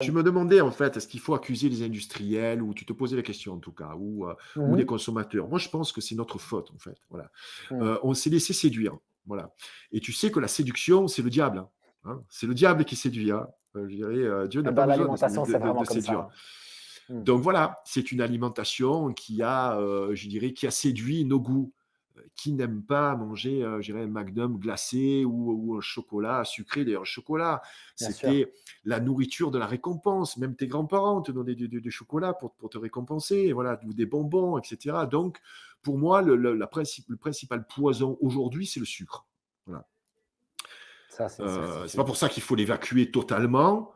Tu me demandais en fait, est-ce qu'il faut accuser les industriels ou tu te posais la question en tout cas, ou les Mmh. consommateurs? Moi, je pense que c'est notre faute en fait, voilà. Mmh. On s'est laissé séduire, voilà, et tu sais que la séduction, c'est le diable, hein. C'est le diable qui séduit, hein. Je dirais, Dieu n'a Et pas dans besoin de l'alimentation, c'est de vraiment de comme ça, séduire. hein. Mmh. Donc voilà, c'est une alimentation qui a, je dirais, qui a séduit nos goûts. Qui n'aime pas manger, je dirais un McDo glacé ou un chocolat sucré? D'ailleurs, le chocolat, Bien sûr. c'était la nourriture de la récompense. Même tes grands-parents te donnaient du chocolat pour te récompenser, voilà, ou des bonbons et cetera. Donc pour moi, le principal poison aujourd'hui, c'est le sucre. Voilà. Ça, c'est une C'est pas certitude. pour ça qu'il faut l'évacuer totalement.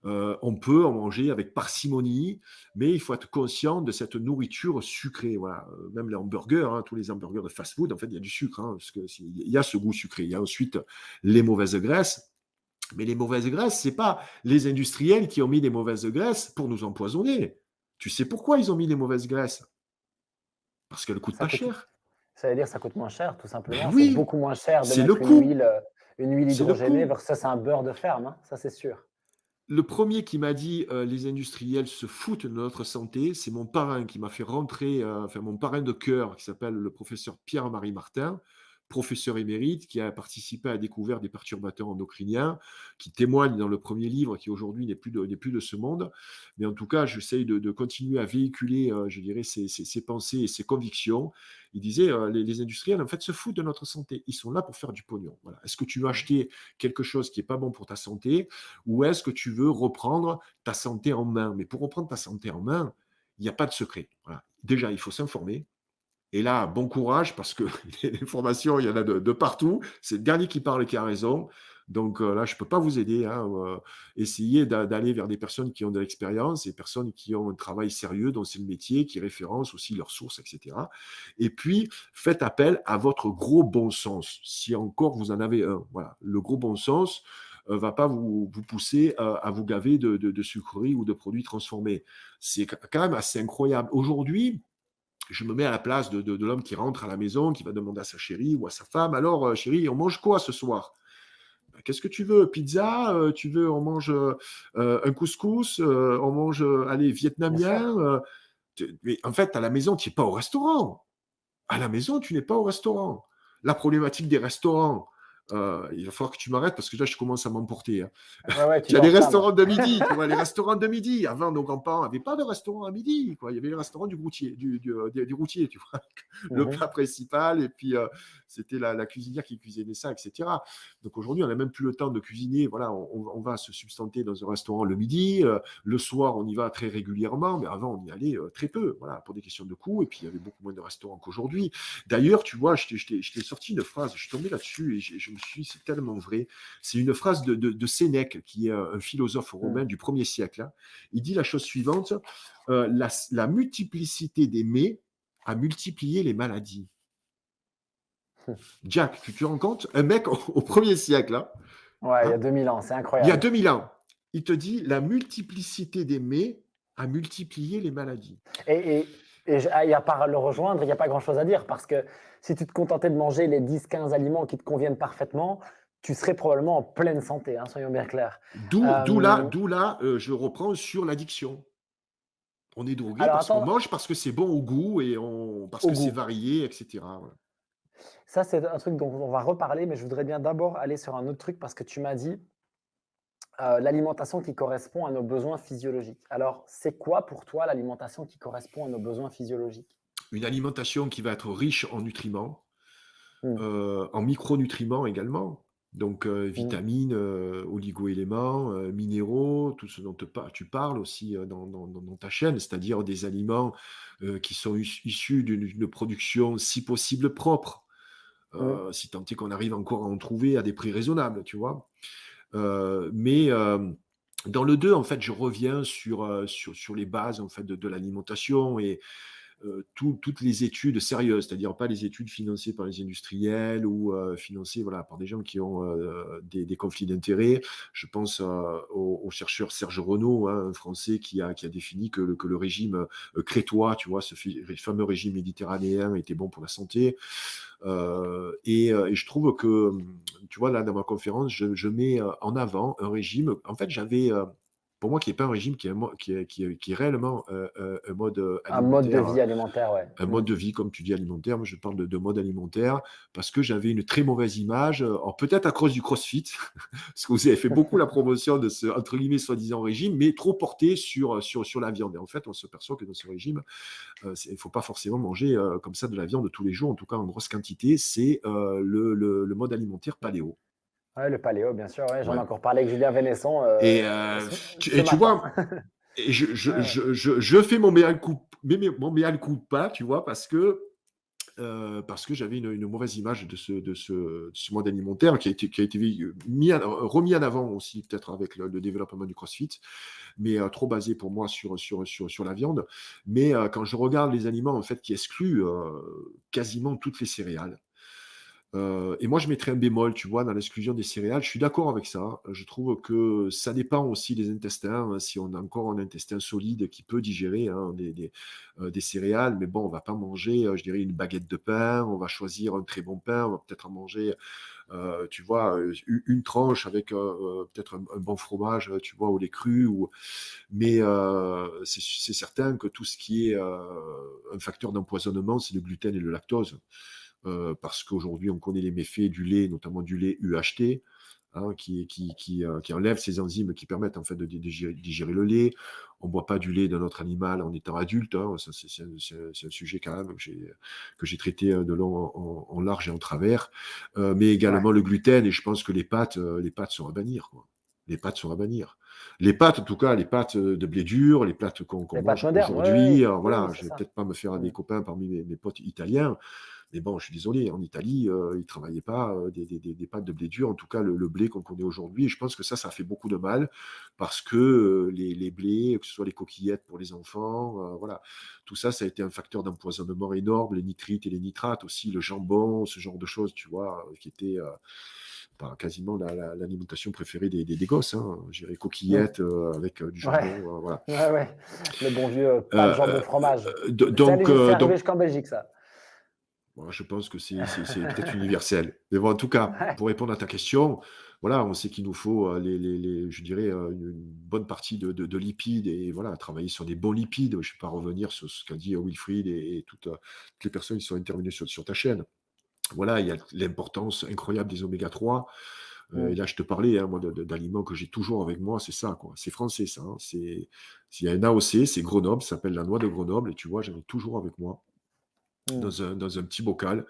On peut en manger avec parcimonie, mais il faut être conscient de cette nourriture sucrée. Voilà. Même les hamburgers, hein, tous les hamburgers de fast-food, en fait, il y a du sucre, hein, parce que il y a ce goût sucré. Il y a ensuite les mauvaises graisses, mais les mauvaises graisses, c'est pas les industriels qui ont mis des mauvaises graisses pour nous empoisonner. Tu sais pourquoi ils ont mis les mauvaises graisses? Parce qu'elles coûtent Ça pas coûte cher. Ça veut dire ça coûte moins cher, tout Ben simplement. C'est oui, beaucoup moins cher de c'est le mettre coût, une huile c'est le hydrogénée coût. versus un beurre de ferme, hein, ça c'est sûr. Le premier qui m'a dit, «Les industriels se foutent de notre santé», c'est mon parrain qui m'a fait rentrer, enfin mon parrain de cœur qui s'appelle le professeur Pierre-Marie Martin, professeur émérite qui a participé à la découverte des perturbateurs endocriniens, qui témoigne dans le premier livre qui aujourd'hui n'est plus de ce monde. Mais en tout cas, j'essaye de continuer à véhiculer, je dirais ses pensées et ses convictions. Il disait, «Les industriels en fait se foutent de notre santé. Ils sont là pour faire du pognon». Voilà. Est-ce que tu veux Mmh. acheter quelque chose qui est pas bon pour ta santé? Ou est-ce que tu veux reprendre ta santé en main? Mais pour reprendre ta santé en main, il n'y a pas de secret. Voilà. Déjà, il faut s'informer. Et là, bon courage parce que les formations, il y en a de partout. C'est le dernier qui parle qui a raison. Donc là, je ne peux pas vous aider, hein. Essayez d'aller vers des personnes qui ont de l'expérience, des personnes qui ont un travail sérieux, dont c'est le métier, qui référencent aussi leurs sources, etc. Et puis, faites appel à votre gros bon sens, si encore vous en avez un. Voilà. Le gros bon sens va pas vous pousser à vous gaver de sucreries ou de produits transformés. C'est quand même assez incroyable. Aujourd'hui, je me mets à la place de l'homme qui rentre à la maison, qui va demander à sa chérie ou à sa femme: «Alors, chérie, on mange quoi ce soir?» «Bah, qu'est-ce que tu veux? Pizza? Tu veux on mange, un couscous? On mange, allez, Bien sûr. vietnamien?» Mais en fait, à la maison, tu es pas au restaurant. À la maison, tu n'es pas au restaurant. La problématique des restaurants, il va falloir que tu m'arrêtes parce que là, je commence à m'emporter, hein. Ouais, ouais, tu Il y a les t'enflammes. restaurants de midi, tu vois? Les restaurants de midi. Avant, nos grands-parents n'avaient pas de restaurant à midi, quoi. Il y avait le restaurant du routier, du routier, tu vois? Mmh Le mh. plat principal et puis, c'était la cuisinière qui cuisinait ça et cetera. Donc aujourd'hui, on n'a même plus le temps de cuisiner. Voilà, on va se substanter dans un restaurant le midi, le soir, on y va très régulièrement, mais avant, on y allait, très peu, voilà, pour des questions de coût et puis il y avait beaucoup moins de restaurants qu'aujourd'hui. D'ailleurs, tu vois, je t'ai sorti une phrase, je suis tombé là-dessus et je me suis dit: «C'est tellement vrai». C'est une phrase de Sénèque, qui est un philosophe Mmh. romain du 1er siècle, hein. Il dit la chose suivante: la multiplicité des mets a multiplié les maladies. Jack, tu te rends compte? Un mec au 1er siècle, Ouais, il y a hein, 2000 ans, c'est il y a incroyable. 2000 ans, il te dit: «La multiplicité des mets a multiplié les maladies». Et à part le rejoindre, il n'y a pas grand-chose à dire parce que si tu te contentais de manger les 10-15 aliments qui te conviennent parfaitement, tu serais probablement en pleine santé, hein, soyons bien clairs. Hem, D'où là, je reprends sur l'addiction. On est drogué alors parce qu'on attends, mange, parce que c'est bon au goût et parce au que c'est goût. varié et cetera, voilà. Ça, c'est un truc dont on va reparler, mais je voudrais bien d'abord aller sur un autre truc parce que tu m'as dit, l'alimentation qui correspond à nos besoins physiologiques. Alors, c'est quoi pour toi l'alimentation qui correspond à nos besoins physiologiques? Une alimentation qui va être riche en nutriments, Mmh, en micronutriments également, donc mmh, vitamines, oligo-éléments, minéraux, tout ce dont tu parles aussi, dans ta chaîne, c'est-à-dire des aliments, qui sont issus d'une production si possible propre, mmh. si tant est qu'on arrive encore à en trouver à des prix raisonnables, tu vois? Mais dans le 2, en fait, je reviens sur les bases, en fait, de l'alimentation et toutes les études sérieuses, c'est-à-dire pas les études financées par les industriels ou financées voilà, par des gens qui ont des conflits d'intérêts. Je pense au chercheur Serge Renaud, hein, un Français qui a défini que le régime crétois, tu vois, fameux régime méditerranéen était bon pour la santé. Et je trouve que, tu vois, là, dans ma conférence, je mets en avant un régime. En fait, j'avais pour moi, qu'il n'y ait pas un régime qui est réellement un mode Un mode de alimentaire, vie alimentaire, ouais. un mode de vie, comme tu dis, alimentaire. Moi, je parle de mode alimentaire parce que j'avais une très mauvaise image. Alors, peut-être à cause du CrossFit, parce que vous avez fait beaucoup la promotion de ce, entre guillemets, soi-disant régime, mais trop porté sur la viande. Et en fait, on se perçoit que dans ce régime, il ne faut pas forcément manger comme ça de la viande tous les jours, en tout cas en grosse quantité. C'est le mode alimentaire paléo. Ouais, le paléo, bien sûr, ouais, j'en ai Ouais. encore parlé avec Julien Vénesson, Et, ce tu matin. vois, et Ouais, ouais. je fais mon mea culpa, tu vois, parce que j'avais une mauvaise image de ce mode alimentaire qui a été remis en avant aussi, peut-être avec le développement du CrossFit, mais trop basé pour moi sur la viande. Mais quand je regarde les aliments en fait, qui excluent quasiment toutes les céréales, et moi, je mettrais un bémol, tu vois, dans l'exclusion des céréales. Je suis d'accord avec ça. Je trouve que ça dépend aussi des intestins, hein, si on a encore un intestin solide qui peut digérer, hein, des céréales. Mais bon, on va pas manger, je dirais, une baguette de pain. On va choisir un très bon pain. On va peut-être en manger, tu vois, une tranche avec peut-être un bon fromage, tu vois, au lait cru. Mais c'est certain que tout ce qui est un facteur d'empoisonnement, c'est le gluten et le lactose, parce qu'aujourd'hui, on connaît les méfaits du lait, notamment du lait UHT, hein, qui enlève ces enzymes qui permettent en fait de digérer le lait. On ne boit pas du lait d'un autre animal en étant adulte, hein. Ça, c'est un sujet quand même que j'ai traité de long en large et en travers. Mais Ouais. également le gluten, et je pense que les pâtes sont à bannir, quoi. Les pâtes sont à bannir. Les pâtes, en tout cas, les pâtes de blé dur, les pâtes qu'on Les pâtes mange modernes, ouais, ouais, aujourd'hui. oui, Voilà, oui, je c'est vais ça. peut-être pas me faire Mmh. des copains parmi mes potes italiens, mais bon, je suis désolé, en Italie, ils ne travaillaient pas des pâtes de blé dur, en tout cas le blé qu'on connaît aujourd'hui. Et je pense que ça fait beaucoup de mal parce que les blés, que ce soit les coquillettes pour les enfants, voilà, tout ça, ça a été un facteur d'empoisonnement énorme, les nitrites et les nitrates aussi, le jambon, ce genre de choses, tu vois, qui étaient quasiment l'alimentation préférée des gosses, hein. Je dirais Mmh. coquillettes avec du Ouais, jambon, voilà. ouais, ouais. Le bon vieux, pâte, jambon, Euh, fromage. donc, C'est arrivé donc jusqu'en Belgique, ça. bon, je pense que c'est peut-être universel. Mais bon, en tout cas, Ouais, pour répondre à ta question, voilà, on sait qu'il nous faut je dirais, une bonne partie de lipides et voilà, travailler sur des bons lipides. Je ne vais pas revenir sur ce qu'a dit Wilfried et toutes les personnes qui sont intervenues sur ta chaîne. Voilà, il y a l'importance incroyable des oméga 3. Et mmh. là, je te parlais, hein, moi, d'aliments que j'ai toujours avec moi, c'est ça, quoi. C'est français, ça, hein. S'il y a un AOC, c'est Grenoble, ça s'appelle la noix de Grenoble, et tu vois, j'en ai toujours avec moi Mmh. dans un petit bocal.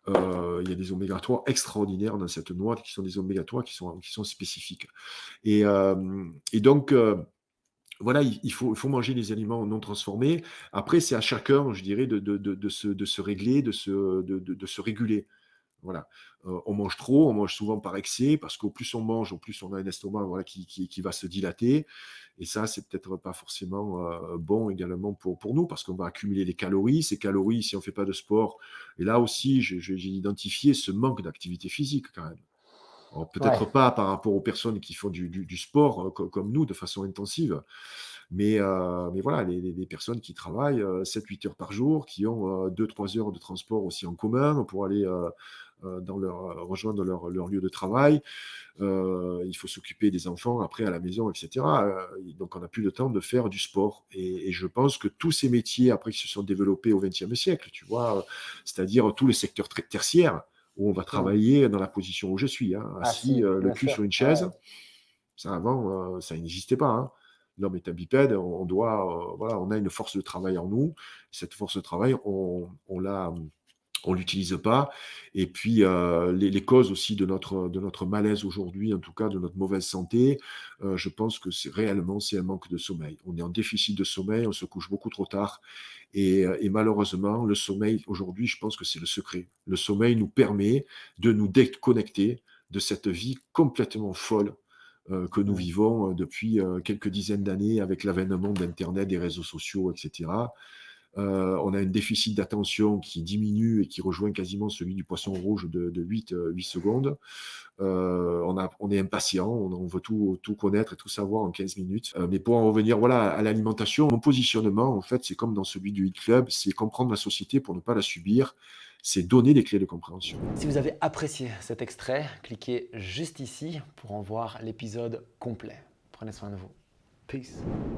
Il y a des oméga 3 extraordinaires dans cette noix qui sont des oméga 3 qui sont spécifiques. Et donc, voilà, il faut manger des aliments non transformés. Après, c'est à chacun, je dirais, de se régler, de se réguler. Voilà. On mange trop, on mange souvent par excès, parce qu'au plus on mange, au plus on a un estomac, voilà, qui va se dilater. Et ça, c'est peut-être pas forcément bon également pour nous, parce qu'on va accumuler des calories. Ces calories, si on ne fait pas de sport, et là aussi, j'ai identifié ce manque d'activité physique quand même. Alors, peut-être Ouais, pas par rapport aux personnes qui font du sport comme nous, de façon intensive, mais voilà, les personnes qui travaillent 7-8 heures par jour, qui ont 2-3 heures de transport aussi en commun pour aller rejoindre leur lieu de travail. Il faut s'occuper des enfants après à la maison, etc. Donc on n'a plus le temps de faire du sport. Et je pense que tous ces métiers, après, qui se sont développés au XXe siècle, tu vois, c'est-à-dire tout le secteur tertiaire, où on va mmh. travailler dans la position où je suis, hein, Ah assis, si, le bien cul sur sûr, une chaise. ouais. Ça, avant, ça n'existait pas, hein. L'homme est un bipède, on doit, voilà, on a une force de travail en nous. Cette force de travail, on l'utilise pas. Et puis, les causes aussi de notre malaise aujourd'hui, en tout cas de notre mauvaise santé, je pense que c'est un manque de sommeil. On est en déficit de sommeil, on se couche beaucoup trop tard. Et malheureusement, le sommeil, aujourd'hui, je pense que c'est le secret. Le sommeil nous permet de nous déconnecter de cette vie complètement folle que nous Mmh. vivons depuis quelques dizaines d'années avec l'avènement d'Internet, des réseaux sociaux, etc. On a un déficit d'attention qui diminue et qui rejoint quasiment celui du poisson rouge de 8 secondes. On est impatient, on veut tout connaître et tout savoir en 15 minutes. Mais pour en revenir, voilà, à l'alimentation, mon positionnement, en fait, c'est comme dans celui du Hit Club, c'est comprendre la société pour ne pas la subir, c'est donner des clés de compréhension. Si vous avez apprécié cet extrait, cliquez juste ici pour en voir l'épisode complet. Prenez soin de vous. Peace.